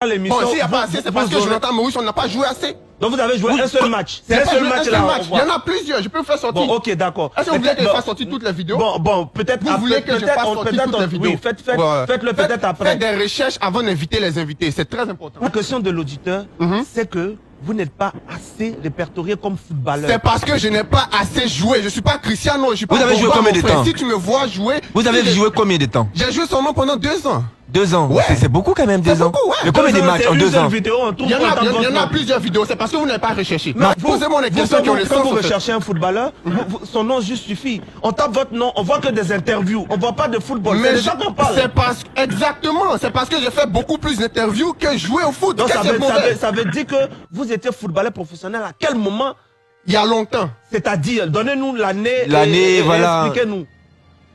Bon, s'il n'y a pas assez, c'est parce que Jonathan Maurice, on n'a pas joué assez. Donc vous avez joué un seul match. C'est un seul match là. Il y en a plusieurs, je peux faire sortir. Bon, ok, d'accord. Est-ce que vous voulez que je fasse sortir toutes les vidéos? Bon, peut-être. Vous voulez que je fasse sortir toutes les vidéos? Oui, faites-le peut-être après. Faites des recherches avant d'inviter les invités, c'est très important. La question de l'auditeur, c'est que vous n'êtes pas assez répertorié comme footballeur. C'est parce que je n'ai pas assez joué. Je suis pas Cristiano, je suis pas. Vous avez joué combien de temps? Si tu me vois jouer. Vous avez joué combien de temps? J'ai joué seulement pendant 2 ans. 2 ans. Ouais. C'est beaucoup quand même, 2 ans. Beaucoup, ouais. Mais combien de matchs en 2 ans? Il y en a plusieurs vidéos, c'est parce que vous n'avez pas recherché. Posez-moi les questions qui ont le sens. Quand vous recherchez un footballeur, son nom juste suffit. On tape votre nom, on voit que des interviews, on voit pas de football. Mais c'est parce exactement, c'est parce que j'ai fait beaucoup plus d'interviews que jouer au foot. Donc ça veut dire que vous étiez footballeur professionnel à quel moment? Il y a longtemps. C'est-à-dire, donnez-nous l'année. L'année, voilà. Expliquez-nous.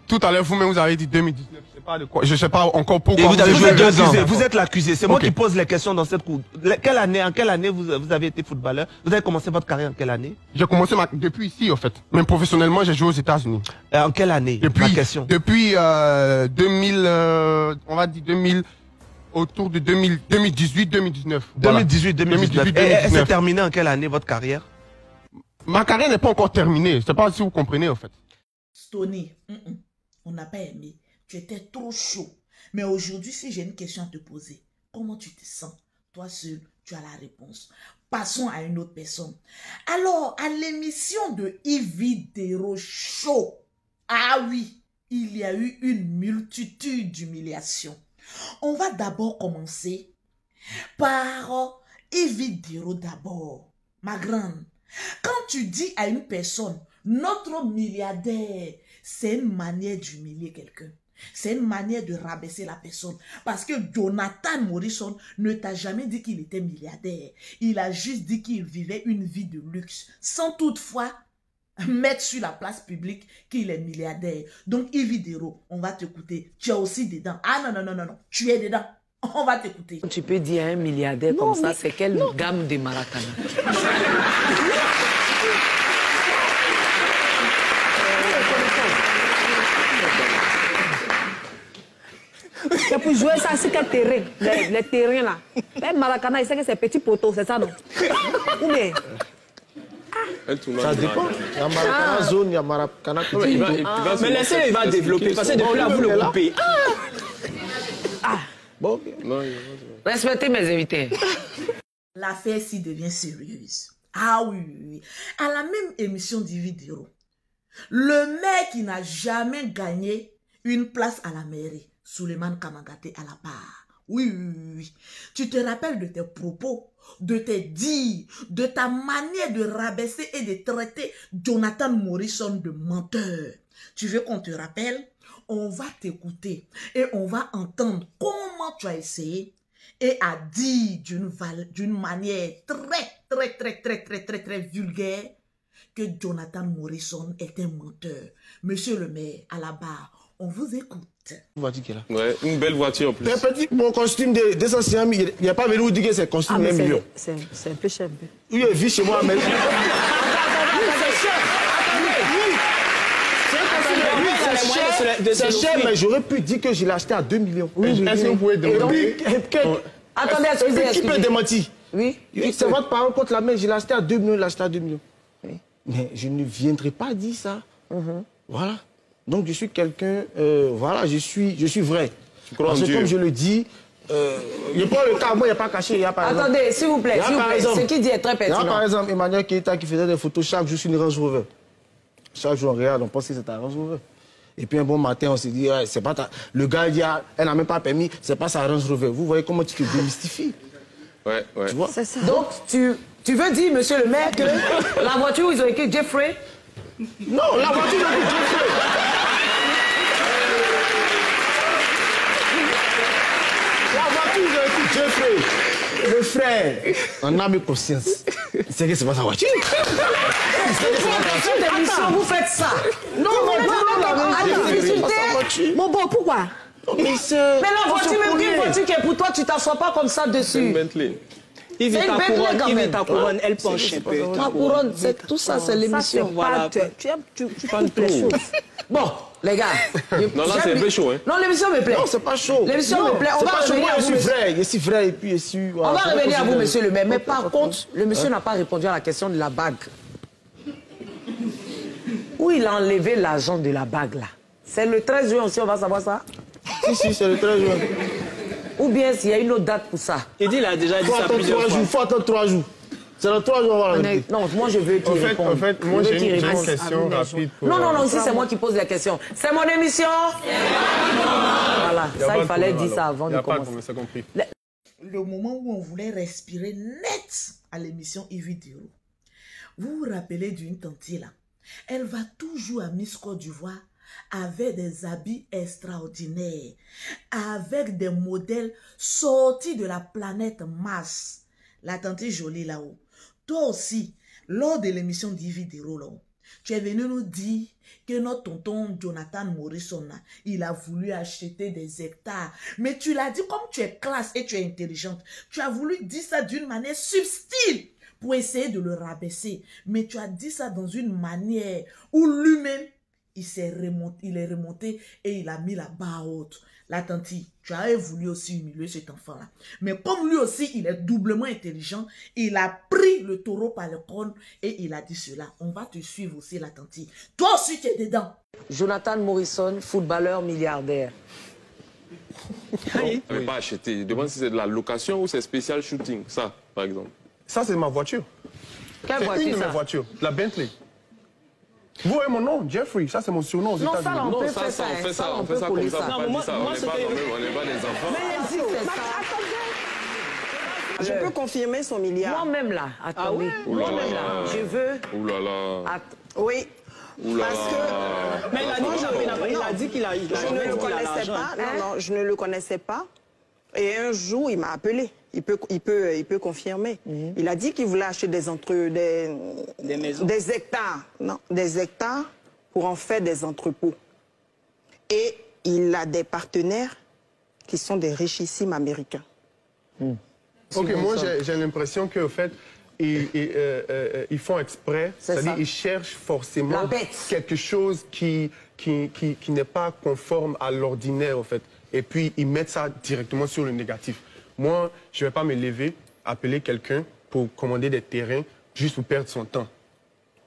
Tout à l'heure, vous-même, vous avez dit 2019. Je sais pas de quoi. Je sais pas encore pourquoi. Et vous avez joué 2 ans. Vous êtes l'accusé. C'est moi qui pose les questions dans cette cour. En quelle année vous avez été footballeur? Vous avez commencé votre carrière en quelle année? J'ai commencé depuis ici, en fait. Même professionnellement, j'ai joué aux États-Unis. En quelle année? Depuis 2000, on va dire 2000, autour de 2018, 2019. 2018, 2019. Et c'est terminé en quelle année votre carrière? Ma carrière n'est pas encore terminée. Je sais pas si vous comprenez, en fait. Stony, on n'a pas aimé. Tu étais trop chaud. Mais aujourd'hui, si j'ai une question à te poser, comment tu te sens? Toi seul, tu as la réponse. Passons à une autre personne. Alors, à l'émission de Yves Desrochaux, ah oui, il y a eu une multitude d'humiliations. On va d'abord commencer par Yves Desrochaux d'abord. Ma grande, quand tu dis à une personne, notre milliardaire, c'est une manière d'humilier quelqu'un. C'est une manière de rabaisser la personne. Parce que Jonathan Morrison ne t'a jamais dit qu'il était milliardaire. Il a juste dit qu'il vivait une vie de luxe. Sans toutefois mettre sur la place publique qu'il est milliardaire. Donc, Yves Desrochaux, on va t'écouter. Tu es aussi dedans. Ah non. Tu es dedans. On va t'écouter. Tu peux dire à un milliardaire comme ça, c'est quelle gamme de Maracana? C'est pour jouer ça, c'est quel terrain? Les terrains là. Les Maracana, il sait que c'est petit poteau, c'est ça non? Ou bien? Ça dépend. Il y a Maracana zone, il y a Maracana. Mais laissez, il va développer. Parce que depuis là, vous le coupez. Bon, Respectez mes invités. L'affaire ci devient sérieuse. Ah oui. À la même émission d'Yves Desrochaux, le maire qui n'a jamais gagné une place à la mairie, Souleymane Kamagaté à la barre. Oui. Tu te rappelles de tes propos, de tes dires, de ta manière de rabaisser et de traiter Jonathan Morrison de menteur. Tu veux qu'on te rappelle? On va t'écouter et on va entendre comment tu as essayé et a dit d'une manière très vulgaire que Jonathan Morrison est un menteur. Monsieur le maire, à la barre, on vous écoute. Voiture qui est là. Ouais, une belle voiture en plus. Très petit, mon costume de 206 000, il n'y a pas venu vous dire que c'est costume de 1 million. C'est un peu cher. Oui, il vit chez moi, mais... C'est cher, mais j'aurais pu dire que je l'ai acheté à 2 millions. Oui. Est-ce que vous pouvez demander? Attendez, excusez. Qui peut démentir? Oui. C'est votre parole contre la main, je l'ai acheté à 2 millions, je l'ai acheté à 2 millions. Oui. Mais je ne viendrai pas dire ça. Voilà. Donc je suis quelqu'un, voilà, je suis vrai. Parce que comme je le dis, je prends le cas, moi il n'y a pas caché, il y a par exemple... Attendez, s'il vous plaît, ce qu'il dit est très pertinent. Il y a par exemple Emmanuel Keita qui faisait des photos chaque jour sur une Range Rover. Chaque jour on regarde, on pense que c'est un Range Rover. Et puis un bon matin, on s'est dit, ouais, c'est pas ta... Le gars il dit, ah, elle n'a même pas permis, c'est pas sa Range Rover. Vous voyez comment tu te démystifies. Ouais. Tu vois? C'est ça. Donc, tu veux dire, monsieur le maire, que la voiture, ils ont écrit Jeffrey? Non, la voiture, ils ont écrit Jeffrey. La voiture, ils ont écrit Jeffrey. Le frère, en âme et conscience. C'est que c'est pas sa voiture. Vous faites ça. Non, Bon, pourquoi? mais la voiture, même une voiture qui est pour toi, tu t'assois pas comme ça dessus. Yves ta couronne, elle penche un peu. Ta couronne, tout ça, c'est l'émission. Voilà. Tu les choses. Bon, Les gars. Non, là, c'est un peu chaud. Hein. Non, l'émission me plaît. Non, c'est pas chaud. L'émission me plaît. On va revenir à vous. Je suis vrai et puis je suis... On va revenir à vous, monsieur le maire. Mais par contre, le monsieur n'a pas répondu à la question de la bague. Où il a enlevé l'argent de la bague, là? C'est le 13 juin aussi, on va savoir ça? Si, c'est le 13 juin. Ou bien s'il y a une autre date pour ça? Il dit, il a déjà dit ça plusieurs fois. Faut attendre 3 jours. C'est dans 3 jours, on va la Non, moi je veux qu'il réponde. En fait, moi j'ai une question rapide. Non, ici c'est moi qui pose la question. C'est mon émission. Voilà, ça il fallait dire ça avant de commencer. Le moment où on voulait respirer net à l'émission Yves-Diro. Vous vous rappelez d'une tante là? Elle va toujours à Miss Côte d'Ivoire avec des habits extraordinaires, avec des modèles sortis de la planète Mars. La tante jolie là-haut. Toi aussi, lors de l'émission d'Yves-Diro là, tu es venu nous dire que notre tonton Jonathan Morrison, il a voulu acheter des hectares. Mais tu l'as dit comme tu es classe et tu es intelligente. Tu as voulu dire ça d'une manière subtile pour essayer de le rabaisser. Mais tu as dit ça dans une manière où lui-même, il est remonté et il a mis la barre haute. La tante, tu avais voulu aussi humilier cet enfant-là. Mais comme lui aussi, il est doublement intelligent, il a pris le taureau par le corne et il a dit cela. On va te suivre aussi, la tante. Toi aussi, tu es dedans. Jonathan Morrison, footballeur milliardaire. Non, pas acheté. Je demande si c'est de la location ou c'est spécial shooting, ça, par exemple. Ça, c'est ma voiture. Quelle voiture, une de ça? mes voitures, la Bentley. Vous voyez mon nom, Jeffrey, ça c'est mon surnom aux Non, États-Unis. ça, on peut Non, faire ça, on fait ça, on peut comme coller ça, ça. on pas dit ça. On n'est pas des enfants. Mais si, c'est ça. Je peux confirmer son milliard. Moi-même là, attendez. Moi-même là, je veux... Ouh là là. Oui. Ouh là Parce là. que... Mais il a dit qu'il a Je ne le connaissais pas. Non, je ne le connaissais pas. Et un jour, il m'a appelé. Il peut confirmer. Il a dit qu'il voulait acheter des maisons. Des hectares. Non, des hectares pour en faire des entrepôts. Et il a des partenaires qui sont des richissimes américains. Ok, moi j'ai l'impression qu'au fait, ils font exprès, c'est-à-dire ils cherchent forcément quelque chose qui n'est pas conforme à l'ordinaire, en fait. Et puis ils mettent ça directement sur le négatif. Moi, je ne vais pas me lever, appeler quelqu'un pour commander des terrains juste pour perdre son temps.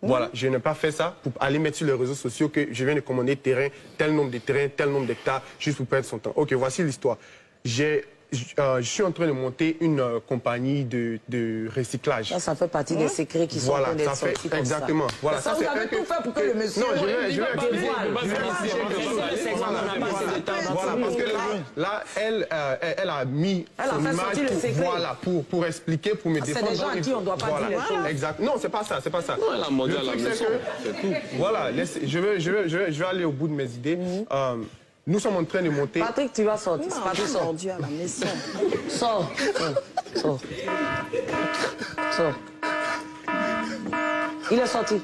Voilà, je n'ai pas fait ça pour aller mettre sur les réseaux sociaux que je viens de commander terrain, tel nombre de terrains, tel nombre d'hectares, juste pour perdre son temps. Ok, voici l'histoire. Je suis en train de monter une compagnie de recyclage. Ça fait partie des secrets qui sont en train d'être sortis comme exactement. ça. Voilà, ça, vous avez tout fait pour que le monsieur... Non, je vais expliquer. Voilà, parce que là, elle a mis son image pour expliquer, pour me défendre. C'est des gens à qui on ne doit pas dire les choses. Exact. Non, c'est pas ça, c'est pas ça. Non, elle a mangé à la maison, c'est tout. Voilà, je vais aller au bout de mes idées. Nous sommes en train de monter... Patrick, tu vas sortir. Non, Patrick, sors. à la maison. Sors. Il est sorti.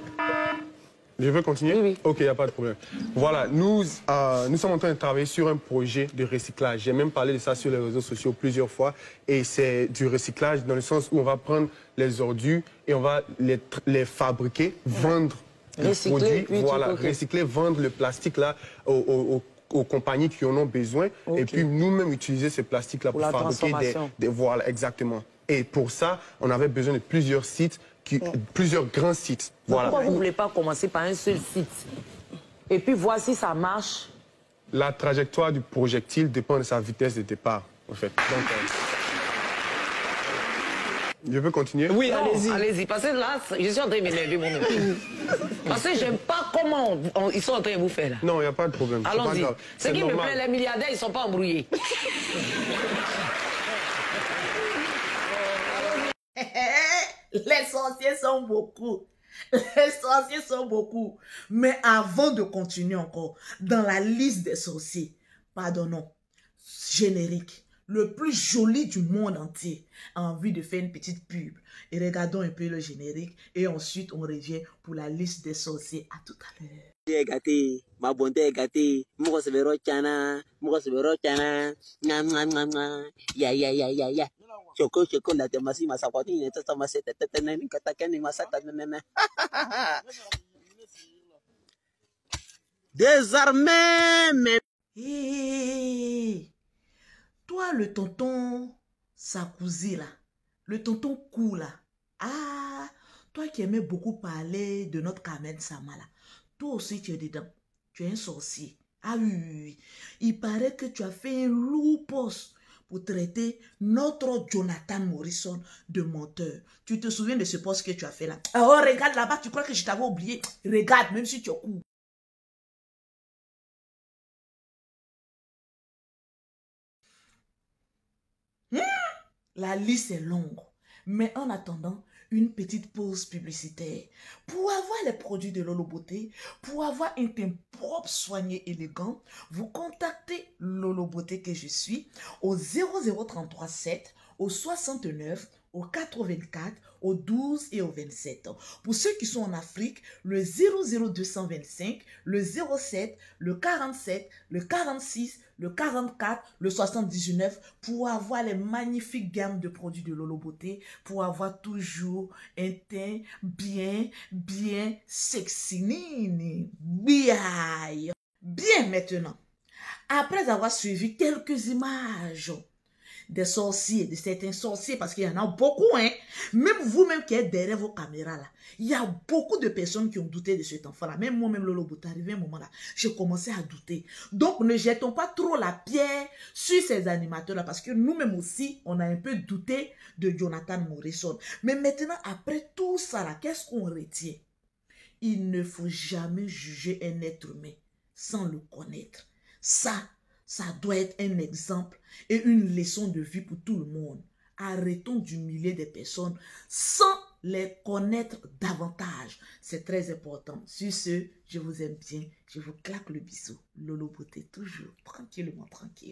Je veux continuer? Oui. Ok, il n'y a pas de problème. Voilà, nous sommes en train de travailler sur un projet de recyclage. J'ai même parlé de ça sur les réseaux sociaux plusieurs fois. Et c'est du recyclage dans le sens où on va prendre les ordures et on va les fabriquer, vendre les produits. Voilà, recycler, vendre le plastique là aux compagnies qui en ont besoin. Et puis nous-mêmes utiliser ces plastiques-là pour fabriquer des... Voilà, exactement. Et pour ça, on avait besoin de plusieurs sites, plusieurs grands sites. Voilà. Pourquoi vous ne voulez pas commencer par un seul site? Et puis voir si ça marche? La trajectoire du projectile dépend de sa vitesse de départ, en fait. Donc, je peux continuer? Oui, allez-y. Allez-y, parce que là, je suis en train de m'énerver moi-même. Parce que j'aime pas comment ils sont en train de vous faire là. Non, il n'y a pas de problème. Allons-y. Ce qui me plaît, les milliardaires, ils ne sont pas embrouillés. Les sorciers sont beaucoup. Les sorciers sont beaucoup. Mais avant de continuer encore, dans la liste des sorciers, pardonnons, générique, le plus joli du monde entier, a envie de faire une petite pub. Et regardons un peu le générique et ensuite on revient pour la liste des sorciers. À tout à l'heure. Gâté, ma bonté est gâtée. Moi se verra chana, ya. Choco la temasi masakoti ni tata masete tete ni kataka ni masata nene. Désarmé, mais... Hé, toi, le tonton Sarkozy, là, le tonton Kou, là, ah, toi qui aimais beaucoup parler de notre Carmen Sama, là, toi aussi, tu es dedans. Tu es un sorcier. Ah oui, oui, oui. Il paraît que tu as fait un lourd poste pour traiter notre Jonathan Morrison de menteur. Tu te souviens de ce poste que tu as fait là? Oh, regarde là-bas, tu crois que je t'avais oublié? Regarde, même si tu es court. La liste est longue. Mais en attendant, une petite pause publicitaire. Pour avoir les produits de Lolo Beauté, pour avoir un teint propre, soigné, élégant, vous contactez Lolo Beauté que je suis au 00337, au 69, au 84, au 12 et au 27. Pour ceux qui sont en Afrique, le 00225, le 07, le 47, le 46, le 44, le 79 pour avoir les magnifiques gammes de produits de Lolo Beauté, pour avoir toujours un teint bien sexy. Bien maintenant, après avoir suivi quelques images des sorciers, de certains sorciers, parce qu'il y en a beaucoup, hein. Même vous-même qui êtes derrière vos caméras, là, il y a beaucoup de personnes qui ont douté de cet enfant-là. Même moi-même, Lolo Beauté, arrivé un moment là, j'ai commencé à douter. Donc, ne jetons pas trop la pierre sur ces animateurs-là, parce que nous-mêmes aussi, on a un peu douté de Jonathan Morrison. Mais maintenant, après tout ça, là, qu'est-ce qu'on retient? Il ne faut jamais juger un être humain sans le connaître. Ça doit être un exemple et une leçon de vie pour tout le monde. Arrêtons d'humilier des personnes sans les connaître davantage. C'est très important. Sur ce, je vous aime bien. Je vous claque le bisou. Lolo Beauté, toujours tranquillement tranquille.